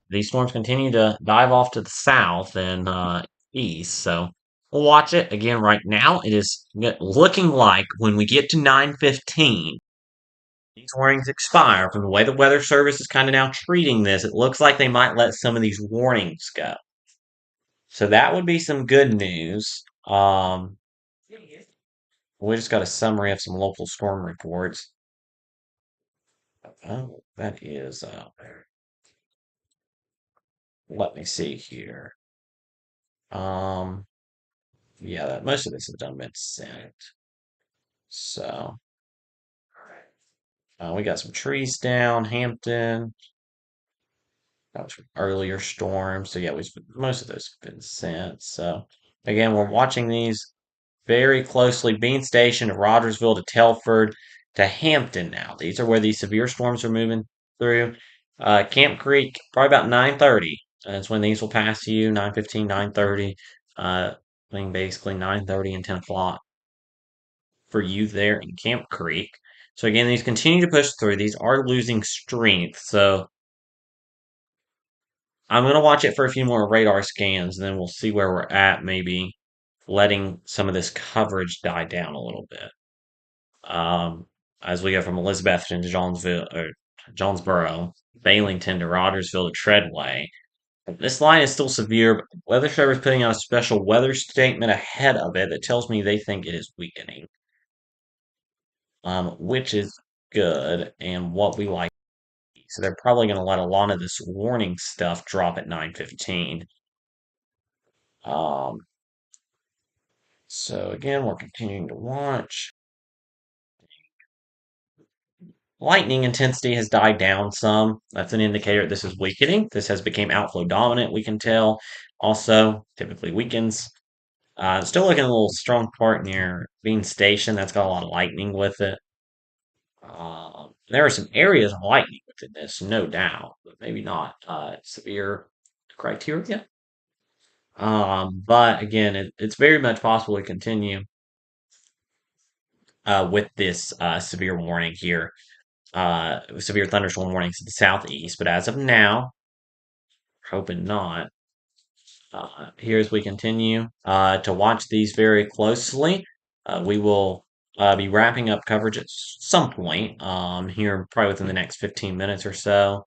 these storms continue to dive off to the south and east. So we'll watch it again. Right now, it is looking like when we get to 9:15, these warnings expire. From the way the Weather Service is kind of now treating this, it looks like they might let some of these warnings go. So that would be some good news. We just got a summary of some local storm reports. Oh, that is. Let me see here. Um, yeah, most of this has done been sent. So we got some trees down, Hampton. That was from earlier storms. So yeah, most of those have been sent. So again, we're watching these very closely. Bean Station to Rogersville to Telford to Hampton now. These are where these severe storms are moving through. Camp Creek, probably about 9:30. That's when these will pass you, 9:15, 9:30. I think basically 9:30 and 10 o'clock for you there in Camp Creek. So again, these continue to push through. These are losing strength. So I'm going to watch it for a few more radar scans, and then we'll see where we're at, maybe letting some of this coverage die down a little bit. As we go from Elizabethton to Jonesville or Jonesboro, Bailington to Rogersville to Treadway. This line is still severe, but the Weather Service is putting out a special weather statement ahead of it that tells me they think it is weakening, which is good and what we like. So they're probably going to let a lot of this warning stuff drop at 9:15. Um, so again, we're continuing to watch. Lightning intensity has died down some. That's an indicator this is weakening. This has become outflow dominant, we can tell. Also, typically weakens. Still looking a little strong part near Bean Station. That's got a lot of lightning with it. There are some areas of lightning within this, no doubt, but maybe not severe criteria. But again, it's very much possible to continue with this severe warning here severe thunderstorm warnings to the southeast, but as of now, hoping not. Here as we continue to watch these very closely, we will be wrapping up coverage at some point here, probably within the next 15 minutes or so.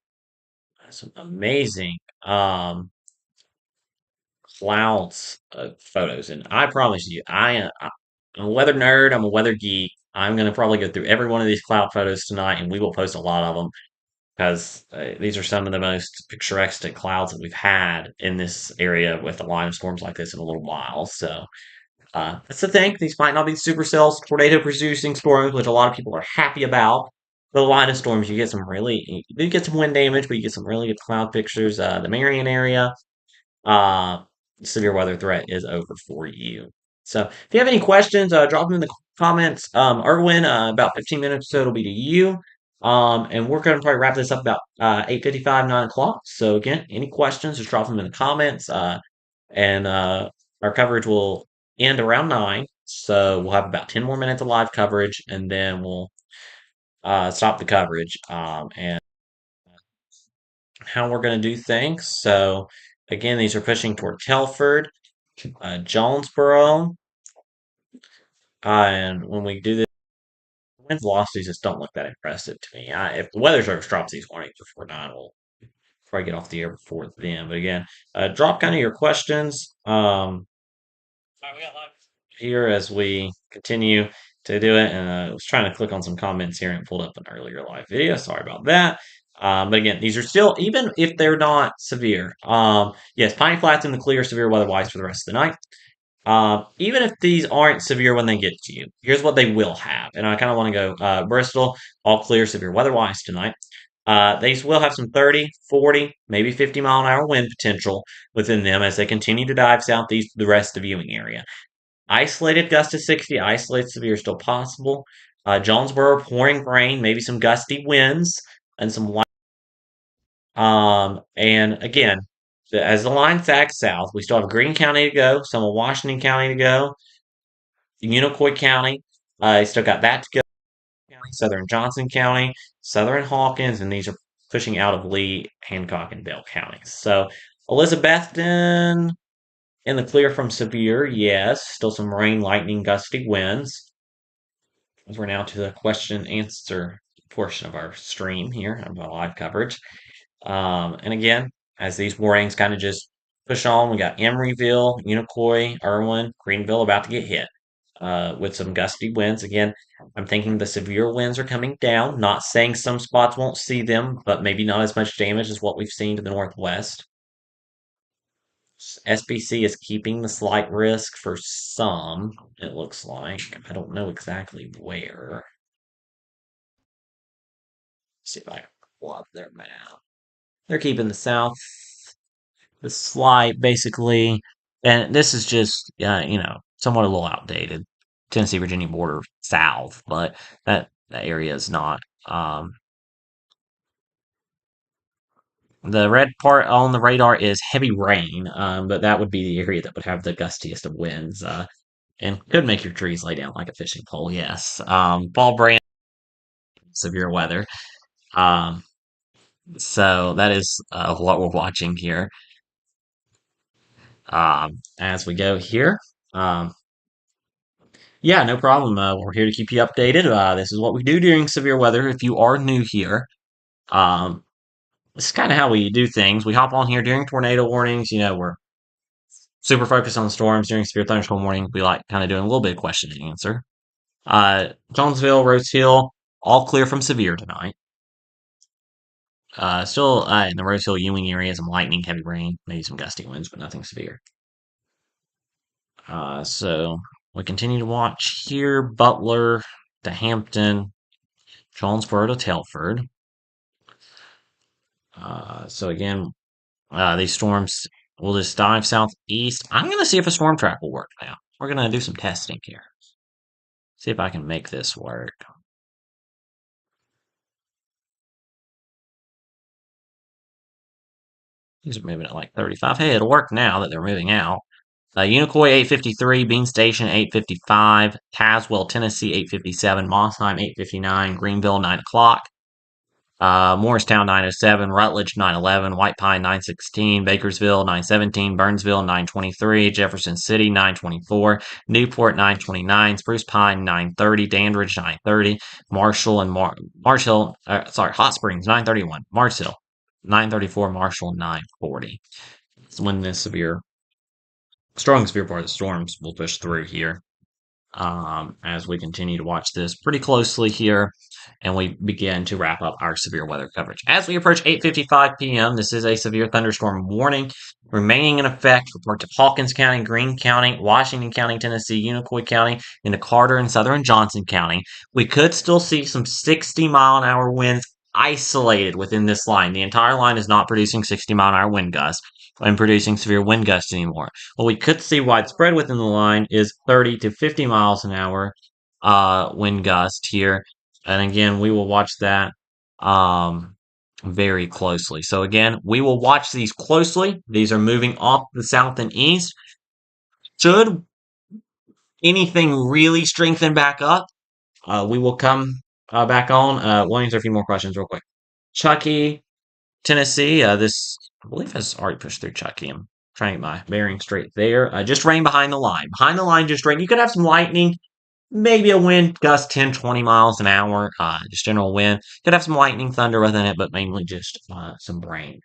Some amazing clouds photos, and I promise you, I'm a weather nerd. I'm a weather geek. I'm going to probably go through every one of these cloud photos tonight, and we will post a lot of them because these are some of the most picturesque clouds that we've had in this area with a line of storms like this in a little while. So that's the thing. These might not be supercells, tornado producing storms, which a lot of people are happy about. The line of storms, you do get some wind damage, but you get some really good cloud pictures. The Marion area, uh, severe weather threat is over for you. So if you have any questions, drop them in the comments. Erwin, about 15 minutes or so it'll be to you. And we're going to probably wrap this up about 8:55, 9 o'clock. So again, any questions, just drop them in the comments. And our coverage will end around 9. So we'll have about 10 more minutes of live coverage, and then we'll stop the coverage. And how we're going to do things. So again, these are pushing toward Telford, Jonesboro, and when we do this, wind velocities just don't look that impressive to me. If the weather service drops these warnings before 9, we'll probably get off the air before then. But again, drop kind of your questions. Here as we continue to do it. And I was trying to click on some comments here and pulled up an earlier live video. Sorry about that. But again, these are still, even if they're not severe. Yes, Piney Flats in the clear, severe weather-wise for the rest of the night. Even if these aren't severe when they get to you, here's what they will have. And I kind of want to go Bristol, all clear, severe weather-wise tonight. These will have some 30, 40, maybe 50-mile-an-hour wind potential within them as they continue to dive southeast to the rest of the viewing area. Isolated gust to 60, isolated severe still possible. Jonesboro pouring rain, maybe some gusty winds and some light. And again, as the line sags south, we still have Greene County to go, some of Washington County to go, Unicoi County. Still got that to go. Southern Johnson County, Southern Hawkins, and these are pushing out of Lee, Hancock, and Bell counties. So Elizabethton in the clear from severe, yes. Still some rain, lightning, gusty winds. We're now to the question and answer portion of our stream here of our live coverage. And again, as these warnings kind of just push on, we got Emeryville, Unicoi, Irwin, Greenville about to get hit with some gusty winds. Again, I'm thinking the severe winds are coming down. Not saying some spots won't see them, but maybe not as much damage as what we've seen to the northwest. SPC is keeping the slight risk for some, it looks like. I don't know exactly where. See if I can pull up their map. They're keeping the south, the slight, basically, and this is just, somewhat a little outdated. Tennessee Virginia border south, but that area is not. The red part on the radar is heavy rain, but that would be the area that would have the gustiest of winds, and could make your trees lay down like a fishing pole. Yes, Paul Brand, severe weather. Um, so that is what we're watching here. As we go here. Yeah, no problem. We're here to keep you updated. This is what we do during severe weather. If you are new here, um, this is kind of how we do things. We hop on here during tornado warnings. We're super focused on storms during severe thunderstorm warning. We like kind of doing a little bit of question and answer. Jonesville, Rose Hill, all clear from severe tonight. Still in the Rose Hill, Ewing area, some lightning, heavy rain, maybe some gusty winds, but nothing severe. So we continue to watch here. Butler to Hampton, Jonesboro to Telford. So again, these storms will just dive southeast. I'm going to see if a storm track will work now. We're going to do some testing here. See if I can make this work. These are moving at like 35. Hey, it'll work now that they're moving out. Unicoi 853, Bean Station 855, Caswell, Tennessee 857, Mossheim 859, Greenville 9 o'clock. Morristown 907, Rutledge 911, White Pine 916, Bakersville 917, Burnsville 923, Jefferson City 924, Newport 929, Spruce Pine 930, Dandridge 930, Marshall and Marsh Hill, Hot Springs 931, Mars Hill 934, Marshall 940. It's when the strong severe part of the storms will push through here. As we continue to watch this pretty closely here, and we begin to wrap up our severe weather coverage. As we approach 8:55 p.m., this is a severe thunderstorm warning remaining in effect for parts of Hawkins County, Greene County, Washington County, Tennessee, Unicoi County, into Carter and southern Johnson County. We could still see some 60-mile-an-hour winds isolated within this line. The entire line is not producing 60-mile-an-hour wind gusts and producing severe wind gusts anymore. What we could see widespread within the line is 30 to 50 miles an hour wind gust here. And again, we will watch that very closely. So again, we will watch these closely. These are moving off the south and east. Should anything really strengthen back up, we will come back on. Let me answer a few more questions real quick. Chucky, Tennessee, this I believe has already pushed through Chucky. I'm trying to get my bearing straight there. Just rain behind the line. Behind the line, just rain. You could have some lightning, maybe a wind gust 10, 20 miles an hour, just general wind. Could have some lightning, thunder within it, but mainly just some rain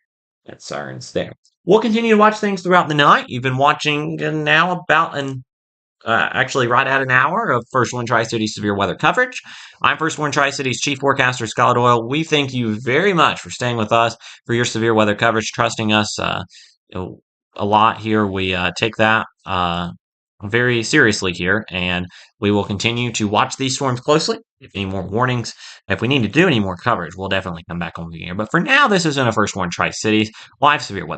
concerns there. We'll continue to watch things throughout the night. You've been watching now about actually right at an hour of First One Tri-Cities severe weather coverage. I'm First One Tri-Cities Chief Forecaster Skylar Doyle. We thank you very much for staying with us for your severe weather coverage, trusting us a lot here. We take that very seriously here, and we will continue to watch these storms closely. If any more warnings, if we need to do any more coverage, we'll definitely come back on here. But for now, this isn't a First One Tri-Cities live severe weather